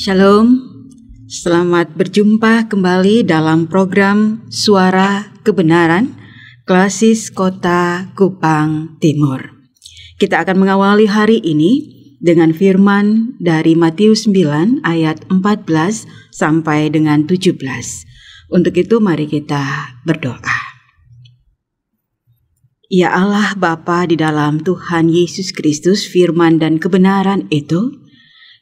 Shalom, selamat berjumpa kembali dalam program Suara Kebenaran, Klasis Kota Kupang Timur. Kita akan mengawali hari ini dengan firman dari Matius 9 ayat 14 sampai dengan 17. Untuk itu mari kita berdoa. Ya Allah Bapa di dalam Tuhan Yesus Kristus, firman dan kebenaran itu,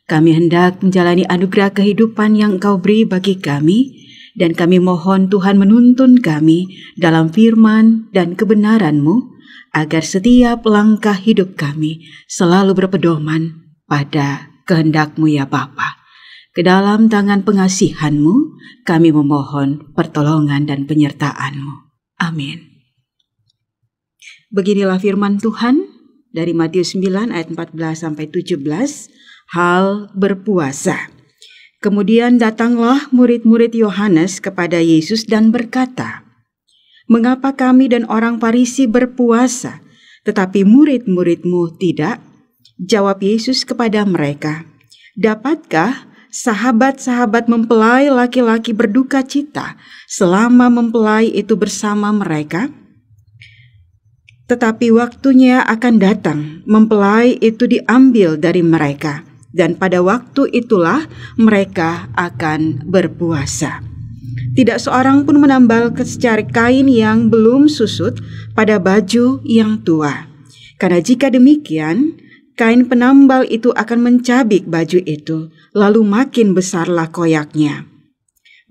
kami hendak menjalani anugerah kehidupan yang Engkau beri bagi kami, dan kami mohon Tuhan menuntun kami dalam firman dan kebenaran-Mu, agar setiap langkah hidup kami selalu berpedoman pada kehendak-Mu ya Bapa. Ke dalam tangan pengasihan-Mu, kami memohon pertolongan dan penyertaan-Mu. Amin. Beginilah firman Tuhan dari Matius 9 ayat 14 sampai 17. Hal berpuasa. Kemudian datanglah murid-murid Yohanes kepada Yesus dan berkata, "Mengapa kami dan orang Farisi berpuasa, tetapi murid-murid-Mu tidak?" Jawab Yesus kepada mereka, "Dapatkah sahabat-sahabat mempelai laki-laki berduka cita selama mempelai itu bersama mereka? Tetapi waktunya akan datang, mempelai itu diambil dari mereka, dan pada waktu itulah mereka akan berpuasa. Tidak seorang pun menambal secari kain yang belum susut pada baju yang tua. Karena jika demikian, kain penambal itu akan mencabik baju itu, lalu makin besarlah koyaknya.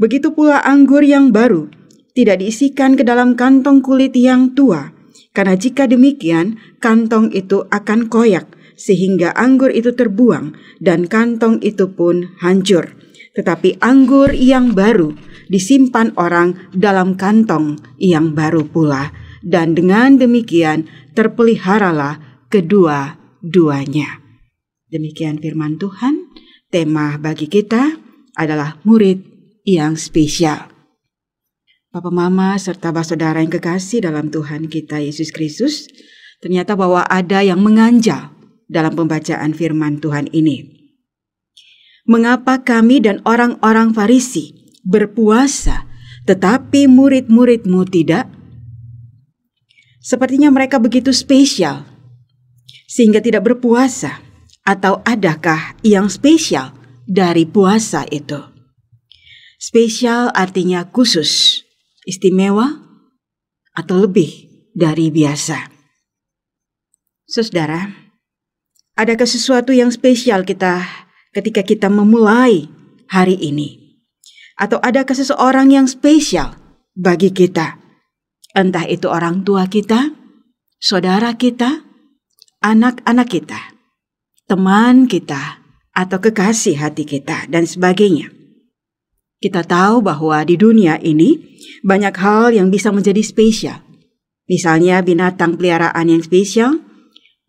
Begitu pula anggur yang baru, tidak diisikan ke dalam kantong kulit yang tua. Karena jika demikian, kantong itu akan koyak, sehingga anggur itu terbuang dan kantong itu pun hancur. Tetapi anggur yang baru disimpan orang dalam kantong yang baru pula, dan dengan demikian terpeliharalah kedua-duanya." Demikian firman Tuhan. Tema bagi kita adalah murid yang spesial. Papa, Mama, serta saudara yang kekasih dalam Tuhan kita Yesus Kristus, ternyata bahwa ada yang mengganjal dalam pembacaan firman Tuhan ini. Mengapa kami dan orang-orang Farisi berpuasa, tetapi murid-murid-Mu tidak? Sepertinya mereka begitu spesial, sehingga tidak berpuasa. Atau adakah yang spesial dari puasa itu? Spesial artinya khusus, istimewa, atau lebih dari biasa. Saudara, adakah sesuatu yang spesial ketika kita memulai hari ini? Atau adakah seseorang yang spesial bagi kita? Entah itu orang tua kita, saudara kita, anak-anak kita, teman kita, atau kekasih hati kita, dan sebagainya. Kita tahu bahwa di dunia ini banyak hal yang bisa menjadi spesial. Misalnya binatang peliharaan yang spesial,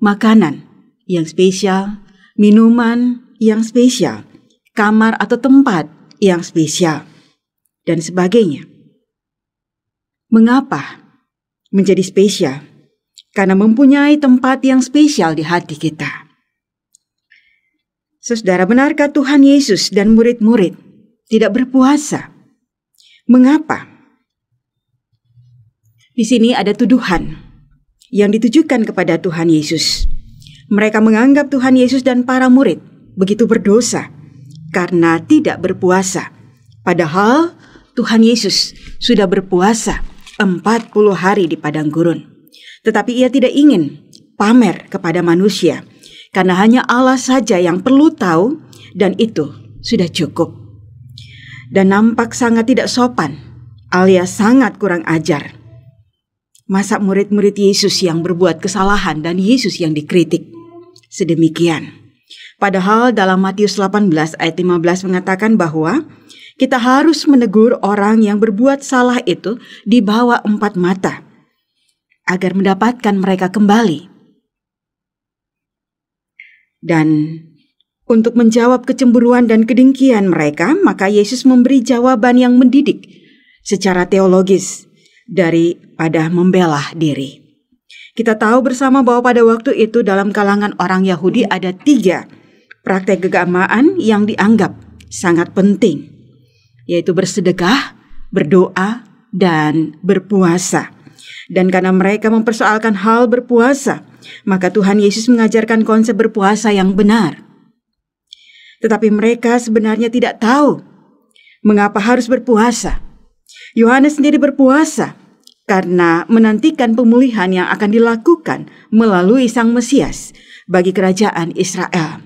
makanan yang spesial, minuman yang spesial, kamar atau tempat yang spesial, dan sebagainya. Mengapa menjadi spesial? Karena mempunyai tempat yang spesial di hati kita. Saudara, benarkah Tuhan Yesus dan murid-murid tidak berpuasa? Mengapa? Di sini ada tuduhan yang ditujukan kepada Tuhan Yesus. Mereka menganggap Tuhan Yesus dan para murid begitu berdosa karena tidak berpuasa. Padahal Tuhan Yesus sudah berpuasa 40 hari di padang gurun. Tetapi Ia tidak ingin pamer kepada manusia, karena hanya Allah saja yang perlu tahu, dan itu sudah cukup. Dan nampak sangat tidak sopan alias sangat kurang ajar. Masa murid-murid Yesus yang berbuat kesalahan dan Yesus yang dikritik sedemikian? Padahal dalam Matius 18 ayat 15 mengatakan bahwa kita harus menegur orang yang berbuat salah itu di bawah 4 mata, agar mendapatkan mereka kembali. Dan untuk menjawab kecemburuan dan kedengkian mereka, maka Yesus memberi jawaban yang mendidik secara teologis daripada membela diri. Kita tahu bersama bahwa pada waktu itu dalam kalangan orang Yahudi ada 3 praktek keagamaan yang dianggap sangat penting, yaitu bersedekah, berdoa, dan berpuasa. Dan karena mereka mempersoalkan hal berpuasa, maka Tuhan Yesus mengajarkan konsep berpuasa yang benar. Tetapi mereka sebenarnya tidak tahu mengapa harus berpuasa. Yohanes sendiri berpuasa karena menantikan pemulihan yang akan dilakukan melalui Sang Mesias bagi kerajaan Israel.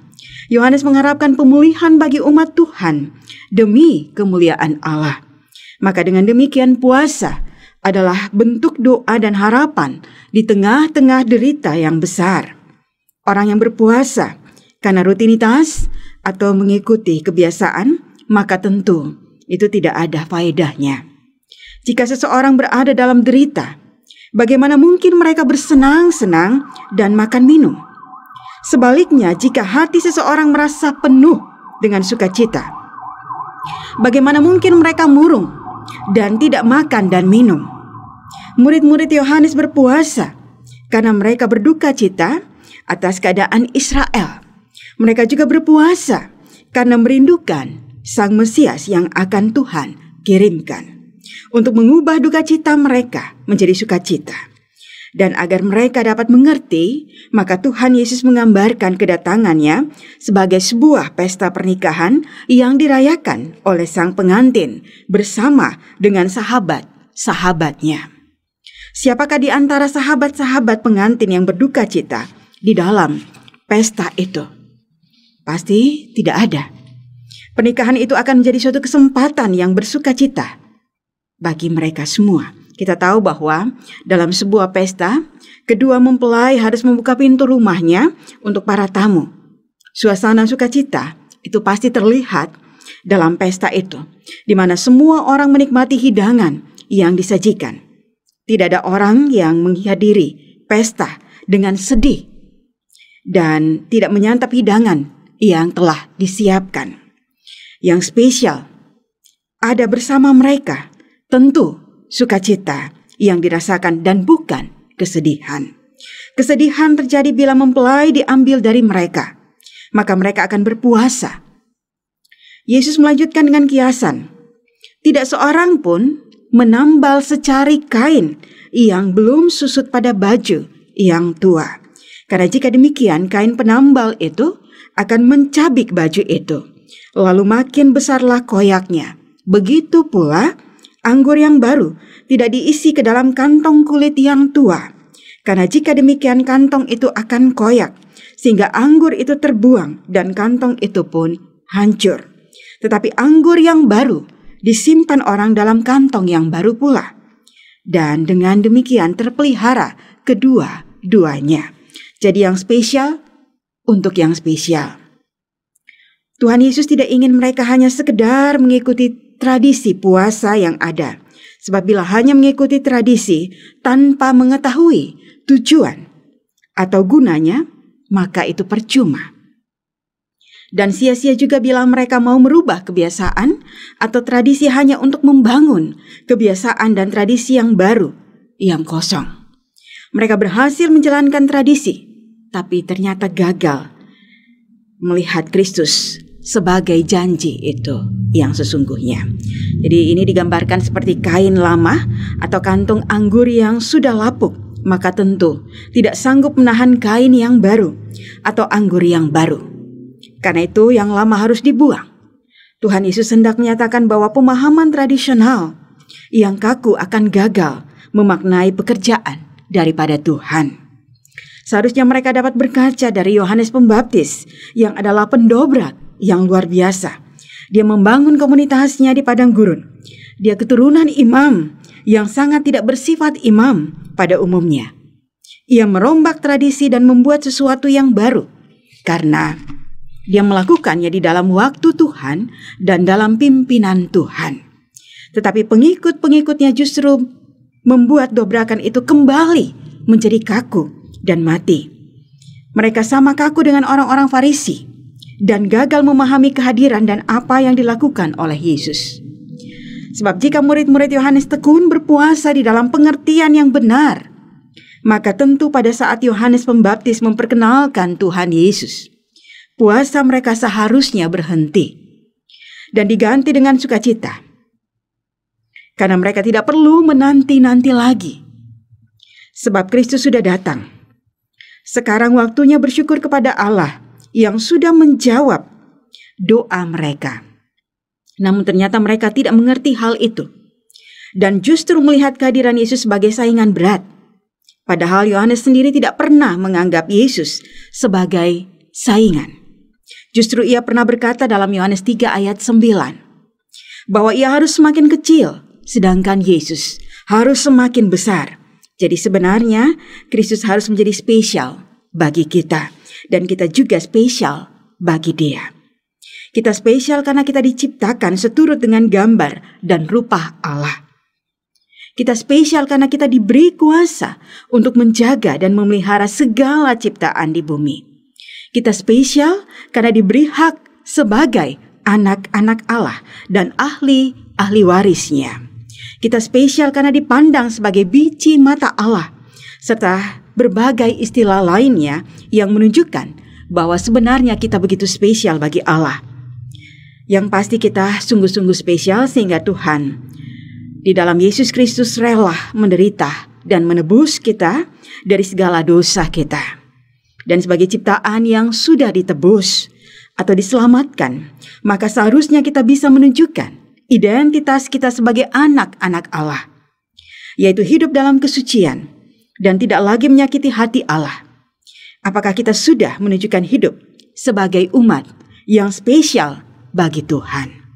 Yohanes mengharapkan pemulihan bagi umat Tuhan demi kemuliaan Allah. Maka dengan demikian puasa adalah bentuk doa dan harapan di tengah-tengah derita yang besar. Orang yang berpuasa karena rutinitas atau mengikuti kebiasaan, maka tentu itu tidak ada faedahnya. Jika seseorang berada dalam derita, bagaimana mungkin mereka bersenang-senang dan makan minum? Sebaliknya, jika hati seseorang merasa penuh dengan sukacita, bagaimana mungkin mereka murung dan tidak makan dan minum? Murid-murid Yohanes berpuasa karena mereka berduka cita atas keadaan Israel. Mereka juga berpuasa karena merindukan Sang Mesias yang akan Tuhan kirimkan untuk mengubah duka cita mereka menjadi sukacita. Dan agar mereka dapat mengerti, maka Tuhan Yesus menggambarkan kedatangannya sebagai sebuah pesta pernikahan yang dirayakan oleh sang pengantin bersama dengan sahabat-sahabatnya. Siapakah di antara sahabat-sahabat pengantin yang berduka cita di dalam pesta itu? Pasti tidak ada. Pernikahan itu akan menjadi suatu kesempatan yang bersuka cita bagi mereka semua. Kita tahu bahwa dalam sebuah pesta, kedua mempelai harus membuka pintu rumahnya untuk para tamu. Suasana sukacita itu pasti terlihat dalam pesta itu, di mana semua orang menikmati hidangan yang disajikan. Tidak ada orang yang menghadiri pesta dengan sedih dan tidak menyantap hidangan yang telah disiapkan. Yang spesial ada bersama mereka tentu sukacita yang dirasakan dan bukan kesedihan. Kesedihan terjadi bila mempelai diambil dari mereka, maka mereka akan berpuasa. Yesus melanjutkan dengan kiasan, tidak seorang pun menambal secari kain yang belum susut pada baju yang tua. Karena jika demikian, kain penambal itu akan mencabik baju itu, lalu makin besarlah koyaknya. Begitu pula anggur yang baru tidak diisi ke dalam kantong kulit yang tua, karena jika demikian kantong itu akan koyak, sehingga anggur itu terbuang dan kantong itu pun hancur. Tetapi anggur yang baru disimpan orang dalam kantong yang baru pula, dan dengan demikian terpelihara kedua-duanya. Jadi yang spesial untuk yang spesial. Tuhan Yesus tidak ingin mereka hanya sekedar mengikuti tradisi puasa yang ada. Sebab bila hanya mengikuti tradisi tanpa mengetahui tujuan atau gunanya, maka itu percuma. Dan sia-sia juga bila mereka mau merubah kebiasaan atau tradisi hanya untuk membangun kebiasaan dan tradisi yang baru, yang kosong. Mereka berhasil menjalankan tradisi, tapi ternyata gagal melihat Kristus sebagai janji itu yang sesungguhnya. Jadi ini digambarkan seperti kain lama atau kantung anggur yang sudah lapuk, maka tentu tidak sanggup menahan kain yang baru atau anggur yang baru. Karena itu yang lama harus dibuang. Tuhan Yesus hendak menyatakan bahwa pemahaman tradisional yang kaku akan gagal memaknai pekerjaan daripada Tuhan. Seharusnya mereka dapat berkaca dari Yohanes Pembaptis yang adalah pendobrak yang luar biasa. Dia membangun komunitasnya di padang gurun. Dia keturunan imam yang sangat tidak bersifat imam pada umumnya. Ia merombak tradisi dan membuat sesuatu yang baru karena dia melakukannya di dalam waktu Tuhan dan dalam pimpinan Tuhan. Tetapi pengikut-pengikutnya justru membuat dobrakan itu kembali menjadi kaku dan mati. Mereka sama kaku dengan orang-orang Farisi dan gagal memahami kehadiran dan apa yang dilakukan oleh Yesus. Sebab jika murid-murid Yohanes tekun berpuasa di dalam pengertian yang benar, maka tentu pada saat Yohanes Pembaptis memperkenalkan Tuhan Yesus, puasa mereka seharusnya berhenti. dan diganti dengan sukacita. Karena mereka tidak perlu menanti-nanti lagi. Sebab Kristus sudah datang. Sekarang waktunya bersyukur kepada Allah yang sudah menjawab doa mereka. Namun ternyata mereka tidak mengerti hal itu. Dan justru melihat kehadiran Yesus sebagai saingan berat. Padahal Yohanes sendiri tidak pernah menganggap Yesus sebagai saingan. Justru ia pernah berkata dalam Yohanes 3 ayat 9. Bahwa ia harus semakin kecil, sedangkan Yesus harus semakin besar. Jadi sebenarnya Kristus harus menjadi spesial bagi kita. Dan kita juga spesial bagi Dia. Kita spesial karena kita diciptakan seturut dengan gambar dan rupa Allah. Kita spesial karena kita diberi kuasa untuk menjaga dan memelihara segala ciptaan di bumi. Kita spesial karena diberi hak sebagai anak-anak Allah dan ahli warisnya. Kita spesial karena dipandang sebagai biji mata Allah, serta berbagai istilah lainnya yang menunjukkan bahwa sebenarnya kita begitu spesial bagi Allah. Yang pasti kita sungguh-sungguh spesial sehingga Tuhan di dalam Yesus Kristus rela menderita dan menebus kita dari segala dosa kita. Dan sebagai ciptaan yang sudah ditebus atau diselamatkan, maka seharusnya kita bisa menunjukkan identitas kita sebagai anak-anak Allah, yaitu hidup dalam kesucian dan tidak lagi menyakiti hati Allah. Apakah kita sudah menunjukkan hidup sebagai umat yang spesial bagi Tuhan?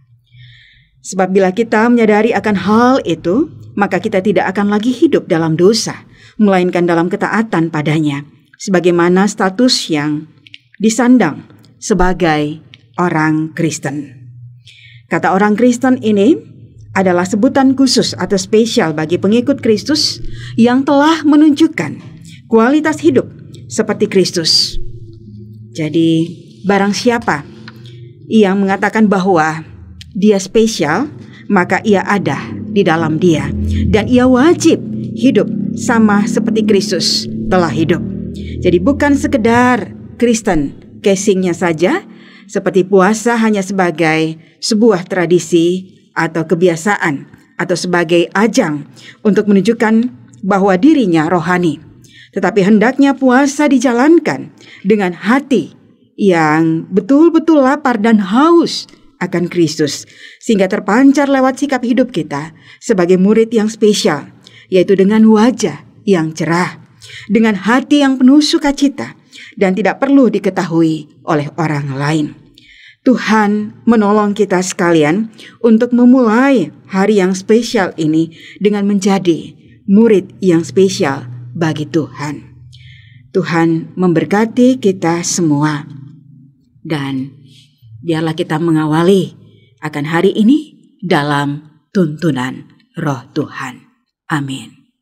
Sebab bila kita menyadari akan hal itu, maka kita tidak akan lagi hidup dalam dosa, melainkan dalam ketaatan padanya, sebagaimana status yang disandang sebagai orang Kristen. Kata orang Kristen ini adalah sebutan khusus atau spesial bagi pengikut Kristus yang telah menunjukkan kualitas hidup seperti Kristus. Jadi barang siapa yang mengatakan bahwa dia spesial, maka ia ada di dalam dia. Dan ia wajib hidup sama seperti Kristus telah hidup. Jadi bukan sekedar Kristen casingnya saja, seperti puasa hanya sebagai sebuah tradisi atau kebiasaan, atau sebagai ajang untuk menunjukkan bahwa dirinya rohani. Tetapi hendaknya puasa dijalankan dengan hati yang betul-betul lapar dan haus akan Kristus, sehingga terpancar lewat sikap hidup kita sebagai murid yang spesial, yaitu dengan wajah yang cerah, dengan hati yang penuh sukacita, dan tidak perlu diketahui oleh orang lain. Tuhan menolong kita sekalian untuk memulai hari yang spesial ini dengan menjadi murid yang spesial bagi Tuhan. Tuhan memberkati kita semua, dan biarlah kita mengawali akan hari ini dalam tuntunan Roh Tuhan. Amin.